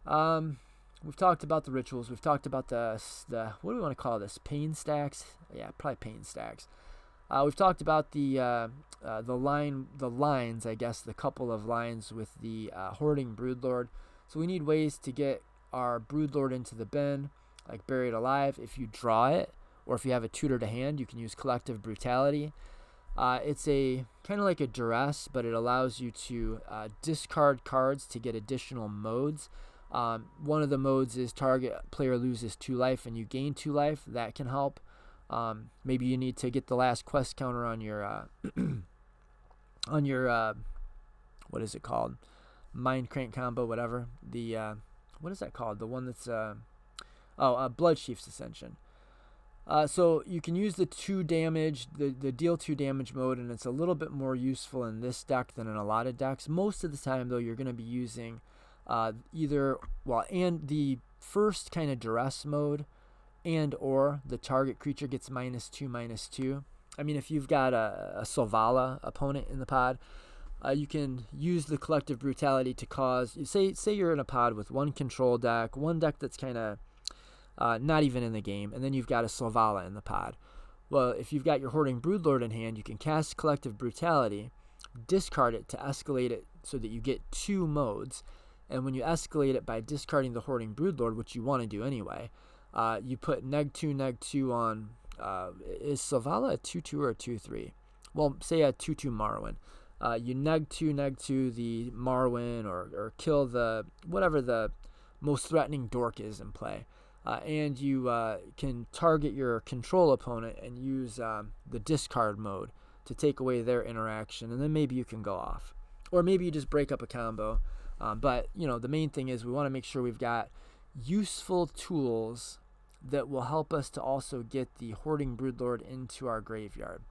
We've talked about the rituals. We've talked about the what do we want to call this? Pain stacks? Yeah, probably pain stacks. We've talked about the lines, I guess, the couple of lines with the Hoarding Broodlord. So we need ways to get our Broodlord into the bin, like Buried Alive. If you draw it, or if you have a tutor to hand, you can use Collective Brutality. It's a kind of like a duress, but it allows you to discard cards to get additional modes. One of the modes is target player loses 2 life and you gain 2 life. That can help. Maybe you need to get the last quest counter on your what is it called? Mind Crank combo, whatever. The what is that called? The one that's Blood Chief's Ascension. So you can use the 2 damage, the deal 2 damage mode, and it's a little bit more useful in this deck than in a lot of decks. Most of the time, though, you're going to be using and the first kind of duress mode, and or the target creature gets -2/-2. I mean, if you've got a Selvala opponent in the pod, you can use the collective brutality to cause, say you're in a pod with one control deck, one deck that's kind of not even in the game, and then you've got a Selvala in the pod. Well, if you've got your Hoarding Broodlord in hand, you can cast Collective Brutality, discard it to escalate it so that you get 2 modes, and when you escalate it by discarding the Hoarding Broodlord, which you want to do anyway, you put neg2 on, is Selvala a 2/2 or a 2/3? Well, say a 2/2 Marwyn. You neg2 the Marwyn, or kill whatever the most threatening dork is in play. And you can target your control opponent and use the discard mode to take away their interaction, and then maybe you can go off. Or maybe you just break up a combo. But, the main thing is we want to make sure we've got useful tools that will help us to also get the Hoarding Broodlord into our graveyard.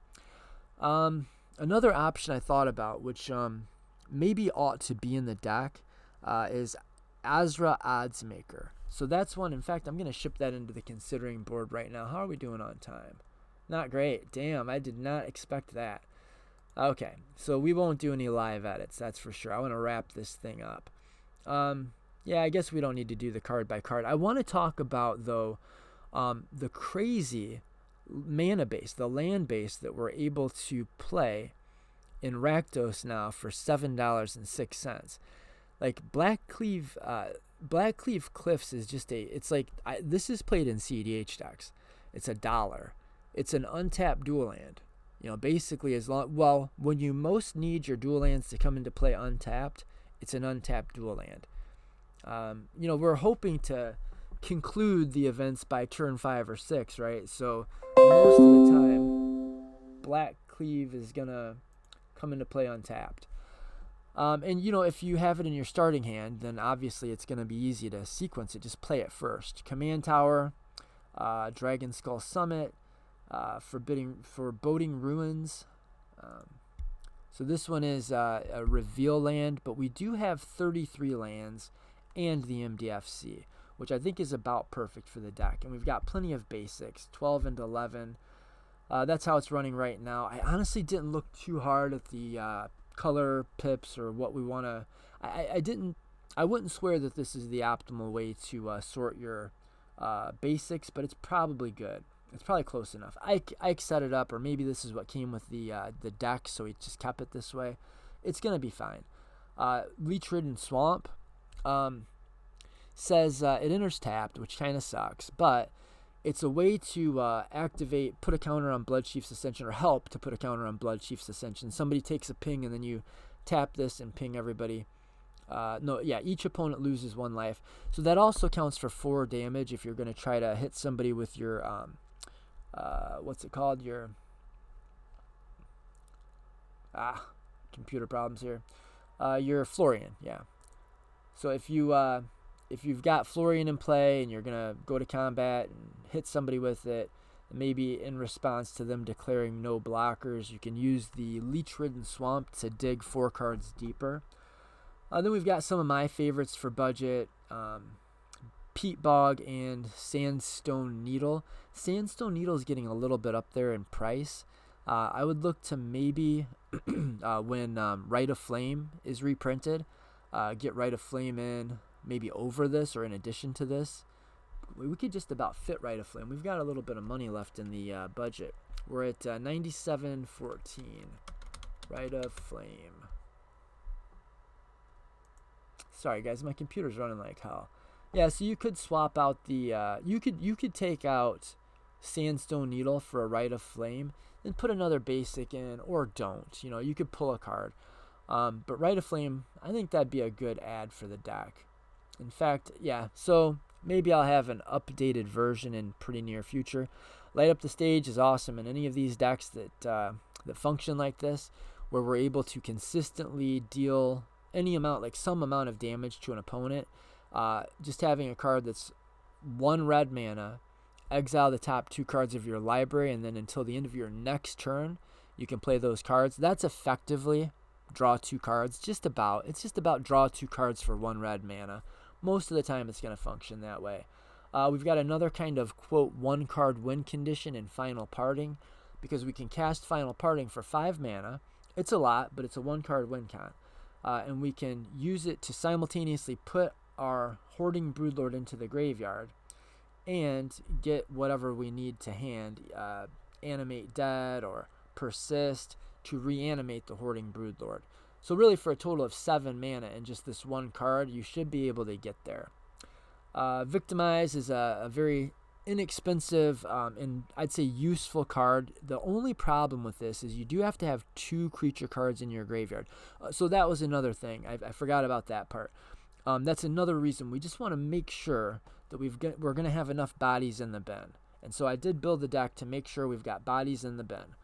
Another option I thought about, which maybe ought to be in the deck, is Azra Oddsmaker. So that's one. In fact, I'm going to ship that into the considering board right now. How are we doing on time? Not great. Damn, I did not expect that. Okay, so we won't do any live edits, that's for sure. I want to wrap this thing up. Yeah, I guess we don't need to do the card by card. I want to talk about, though, the crazy mana base, the land base that we're able to play in Rakdos now for $7.06. Like Blackcleave Cliffs is just this is played in CEDH decks. It's $1. It's an untapped dual land. Basically when you most need your dual lands to come into play untapped, it's an untapped dual land. We're hoping to conclude the events by turn 5 or 6, right? So most of the time, Blackcleave is gonna come into play untapped. And if you have it in your starting hand, then obviously it's going to be easy to sequence it. Just play it first. Command Tower, Dragon Skull Summit, Foreboding Ruins. So this one is a reveal land, but we do have 33 lands and the MDFC, which I think is about perfect for the deck. And we've got plenty of basics, 12 and 11. That's how it's running right now. I honestly didn't look too hard at the color pips or what we want to. I wouldn't swear that this is the optimal way to sort your basics, but it's probably good. It's probably close enough. Ike set it up, or maybe this is what came with the deck, so he just kept it this way. It's gonna be fine. Leech-Ridden Swamp says it enters tapped, which kind of sucks, but it's a way to put a counter on Bloodchief's Ascension, or help to put a counter on Bloodchief's Ascension. Somebody takes a ping, and then you tap this and ping everybody. Each opponent loses 1 life. So that also counts for 4 damage if you're going to try to hit somebody with your, what's it called? Your, computer problems here. Your Florian, yeah. So if you've got Florian in play and you're going to go to combat and hit somebody with it, maybe in response to them declaring no blockers, you can use the Leech-Ridden Swamp to dig 4 cards deeper. Then we've got some of my favorites for budget, Peat Bog and Sandstone Needle. Sandstone Needle is getting a little bit up there in price. I would look to maybe when Rite of Flame is reprinted, get Rite of Flame in, maybe over this or in addition to this. We could just about fit Rite of Flame. We've got a little bit of money left in the budget. We're at 97.14. Rite of Flame. Sorry guys, my computer's running like hell. Yeah, so you could swap out the you could take out Sandstone Needle for a Rite of Flame and put another basic in, or don't. You could pull a card. But Rite of Flame, I think that'd be a good add for the deck. In fact, yeah, so maybe I'll have an updated version in pretty near future. Light Up the Stage is awesome in any of these decks that function like this, where we're able to consistently deal any amount, like some amount of damage to an opponent. Just having a card that's 1 red mana exile the top 2 cards of your library, and then until the end of your next turn, you can play those cards. That's effectively draw 2 cards. It's just about draw 2 cards for 1 red mana. Most of the time, it's going to function that way. We've got another kind of, quote, 1 card win condition in Final Parting, because we can cast Final Parting for 5 mana. It's a lot, but it's a 1 card win con. And we can use it to simultaneously put our Hoarding Broodlord into the graveyard and get whatever we need to hand, Animate Dead or Persist, to reanimate the Hoarding Broodlord. So really, for a total of 7 mana and just this 1 card, you should be able to get there. Victimize is a very inexpensive and I'd say useful card. The only problem with this is you do have to have 2 creature cards in your graveyard. So that was another thing. I forgot about that part. That's another reason we just want to make sure that we're going to have enough bodies in the bin. And so I did build the deck to make sure we've got bodies in the bin.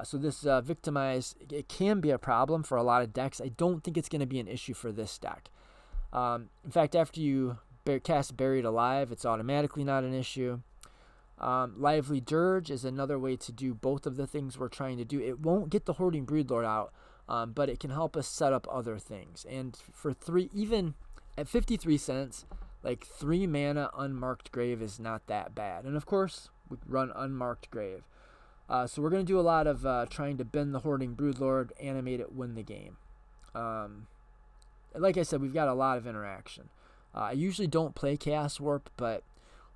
So this Victimize, it can be a problem for a lot of decks. I don't think it's going to be an issue for this deck. In fact, after you cast Buried Alive, it's automatically not an issue. Lively Dirge is another way to do both of the things we're trying to do. It won't get the Hoarding Broodlord out, but it can help us set up other things. And for 3, even at 53 cents, like 3 mana Unmarked Grave is not that bad. And of course, we run Unmarked Grave. So we're going to do a lot of trying to bend the Hoarding Broodlord, animate it, win the game. Like I said, we've got a lot of interaction. I usually don't play Chaos Warp, but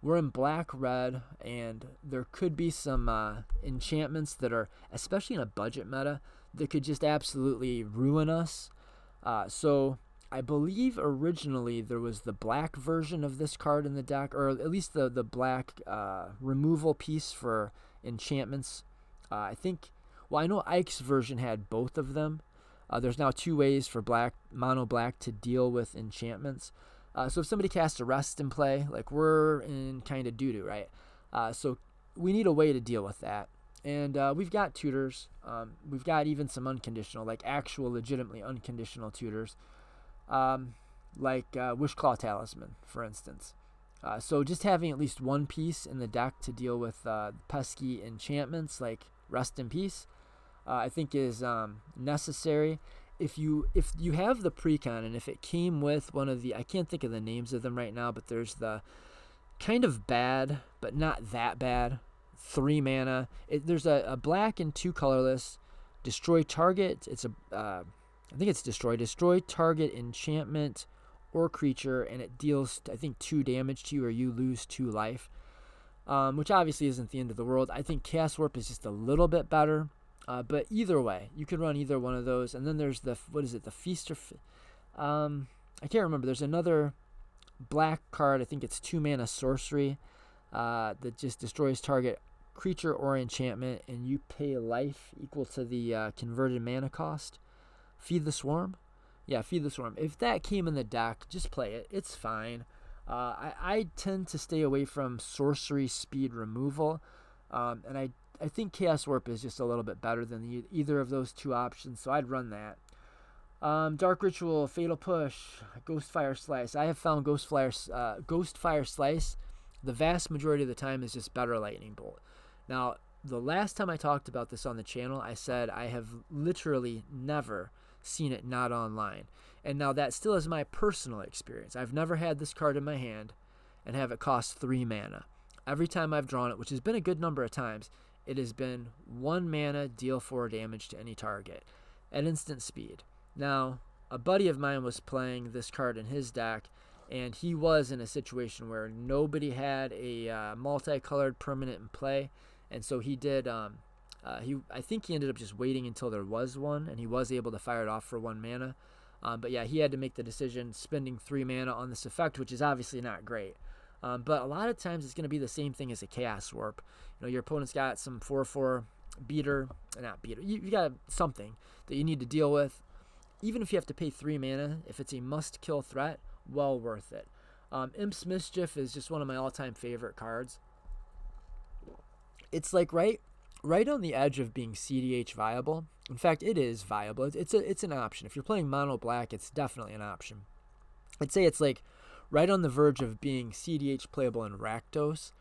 we're in black-red, and there could be some enchantments that are, especially in a budget meta, that could just absolutely ruin us. So I believe originally there was the black version of this card in the deck, or at least the black removal piece for enchantments. I know Ike's version had both of them. There's now 2 ways for mono black to deal with enchantments. So if somebody casts a Rest in play, like we're in kind of doo-doo, right? So we need a way to deal with that. And we've got tutors. We've got even some unconditional, like actual legitimately unconditional tutors. Like Wishclaw Talisman, for instance. So just having at least 1 piece in the deck to deal with pesky enchantments like Rest in Peace, I think is necessary. If you have the Precon, and if it came with one of the, I can't think of the names of them right now, but there's the kind of bad, but not that bad, 3 mana. There's a black and 2 colorless, destroy target. I think it's destroy target enchantment or creature, and it deals, I think, 2 damage to you, or you lose 2 life, which obviously isn't the end of the world. I think Chaos Warp is just a little bit better. But either way, you could run either one of those. And then there's the Feast I can't remember. There's another black card. I think it's 2 mana sorcery that just destroys target creature or enchantment, and you pay life equal to the converted mana cost. Feed the Swarm? Yeah, Feed the Swarm. If that came in the deck, just play it. It's fine. I tend to stay away from sorcery speed removal, and I think Chaos Warp is just a little bit better than either of those 2 options, so I'd run that. Dark Ritual, Fatal Push, Ghostfire Slice. I have found Ghostfire Slice, the vast majority of the time, is just better Lightning Bolt. Now, the last time I talked about this on the channel, I said I have literally never seen it not online. And now that still is my personal experience. I've never had this card in my hand and have it cost 3 mana. Every time I've drawn it, which has been a good number of times, it has been 1 mana, deal 4 damage to any target at instant speed. Now, a buddy of mine was playing this card in his deck, and he was in a situation where nobody had a multicolored permanent in play, and so he did. I think he ended up just waiting until there was one, and he was able to fire it off for 1 mana. But yeah, he had to make the decision, spending 3 mana on this effect, which is obviously not great. But a lot of times it's going to be the same thing as a Chaos Warp. Your opponent's got some 4/4 not beater. You got something that you need to deal with. Even if you have to pay 3 mana, if it's a must-kill threat, well worth it. Imp's Mischief is just one of my all-time favorite cards. It's like right on the edge of being CDH viable. In fact, it is viable. It's an option. If you're playing mono black, it's definitely an option. I'd say it's like right on the verge of being CDH playable in Rakdos.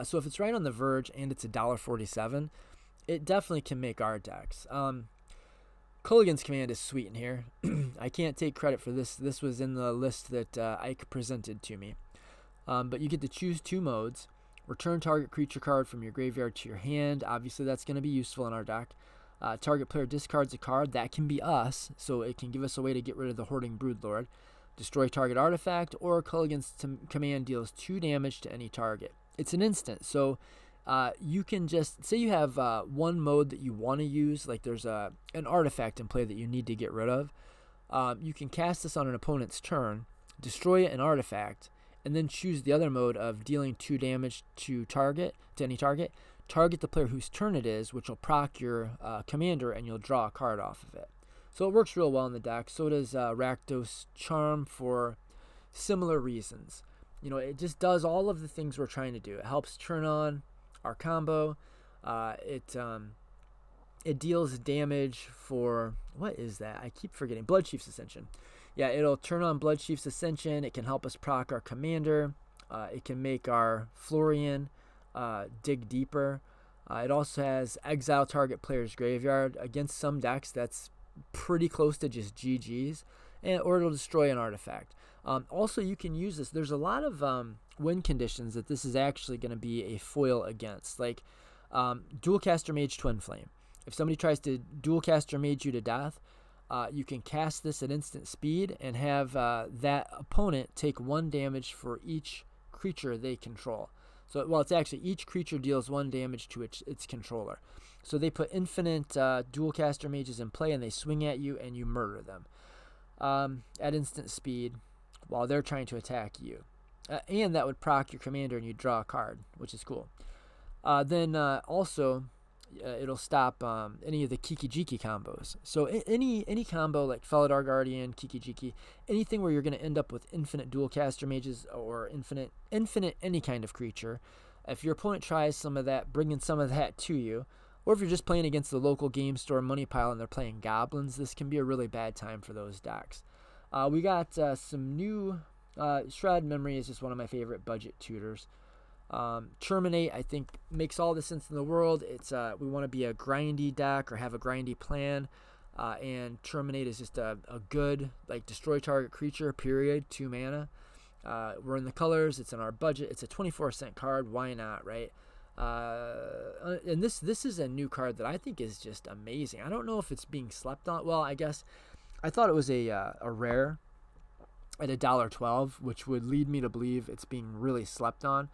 So if it's right on the verge and it's $1.47, it definitely can make our decks. Culligan's Command is sweet in here. I can't take credit for this. This was in the list that Ike presented to me. But you get to choose 2 modes. Return target creature card from your graveyard to your hand. Obviously, that's going to be useful in our deck. Target player discards a card. That can be us, so it can give us a way to get rid of the Hoarding Broodlord. Destroy target artifact, or Culligan's Command deals 2 damage to any target. It's an instant, so you can just, say you have one mode that you want to use, like there's an artifact in play that you need to get rid of. You can cast this on an opponent's turn, destroy an artifact, and then choose the other mode of dealing 2 damage to any target. Target the player whose turn it is, which will proc your commander, and you'll draw a card off of it. So it works real well in the deck. So does Rakdos Charm for similar reasons. You know, it just does all of the things we're trying to do. It helps turn on our combo. It deals damage for, what is that? I keep forgetting. Bloodchief's Ascension. Yeah, it'll turn on Bloodchief's Ascension. It can help us proc our commander. It can make our Florian dig deeper. It also has exile target player's graveyard. Against some decks, that's pretty close to just GG's. Or it'll destroy an artifact. Also, you can use this. There's a lot of win conditions that this is actually going to be a foil against. Like Dualcaster Mage Twin Flame. If somebody tries to Dualcaster Mage you to death, you can cast this at instant speed and have that opponent take 1 damage for each creature they control. So, well, it's actually each creature deals 1 damage to its controller. So they put infinite Dualcaster Mages in play, and they swing at you, and you murder them at instant speed while they're trying to attack you. And that would proc your commander, and you draw a card, which is cool. Then also, it'll stop any of the Kiki-Jiki combos. So any combo like Felidar Guardian, Kiki-Jiki, anything where you're going to end up with infinite Dualcaster Mages or infinite any kind of creature, if your opponent tries some of that, bringing some of that to you, or if you're just playing against the local game store money pile and they're playing goblins, this can be a really bad time for those decks. We got some new Shroud Memory is just one of my favorite budget tutors. Terminate, I think, makes all the sense in the world. It's we want to be a grindy deck or have a grindy plan, and Terminate is just a good, like, destroy target creature, period, 2 mana. We're in the colors, it's in our budget, it's a 24-cent card, why not, right? And this is a new card that I think is just amazing. I don't know if it's being slept on. Well, I guess I thought it was a rare at $1.12, which would lead me to believe it's being really slept on.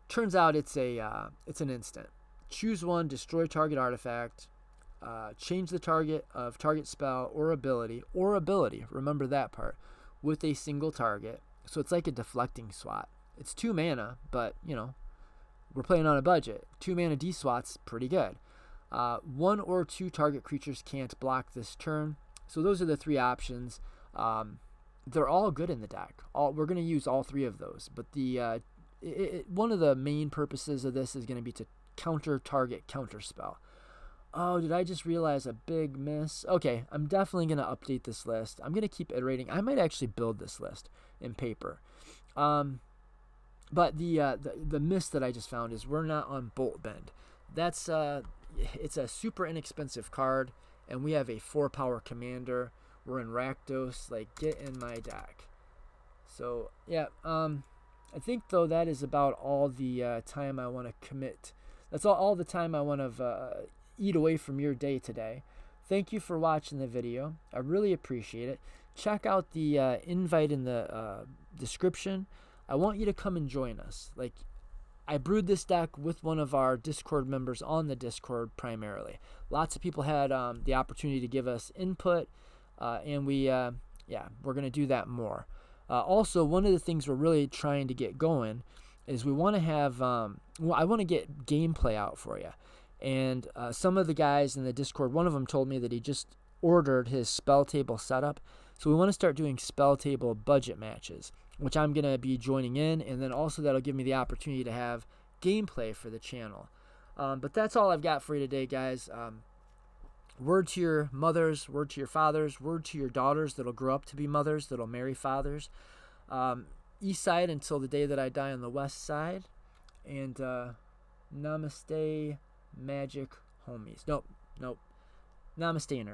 Turns out it's an instant. Choose 1, destroy target artifact, change the target of target spell or ability, remember that part, with a single target. So it's like a deflecting swat. It's 2 mana, but, you know, we're playing on a budget. 2 mana D-swat's pretty good. 1 or 2 target creatures can't block this turn. So those are the 3 options. They're all good in the deck. We're going to use all 3 of those. But one of the main purposes of this is going to be to counter target counterspell. Oh, did I just realize a big miss? Okay, I'm definitely going to update this list. I'm going to keep iterating. I might actually build this list in paper. But the miss that I just found is we're not on Bolt Bend. That's it's a super inexpensive card, and we have a 4-power commander. We're in Rakdos. Like, get in my deck. So yeah, I think though that is about all the time I want to commit. That's all the time I want to eat away from your day today. Thank you for watching the video. I really appreciate it. Check out the invite in the description. I want you to come and join us. Like, I brewed this deck with one of our Discord members on the Discord primarily. Lots of people had the opportunity to give us input, and we're going to do that more. Also, one of the things we're really trying to get going is we want to have, I want to get gameplay out for you. And some of the guys in the Discord, one of them told me that he just ordered his spell table setup. So we want to start doing spell table budget matches, which I'm going to be joining in. And then also that'll give me the opportunity to have gameplay for the channel. But that's all I've got for you today, guys. Word to your mothers, word to your fathers, word to your daughters that'll grow up to be mothers, that'll marry fathers. East side until the day that I die on the west side. And namaste, magic homies. Nope. Namaste, nerds.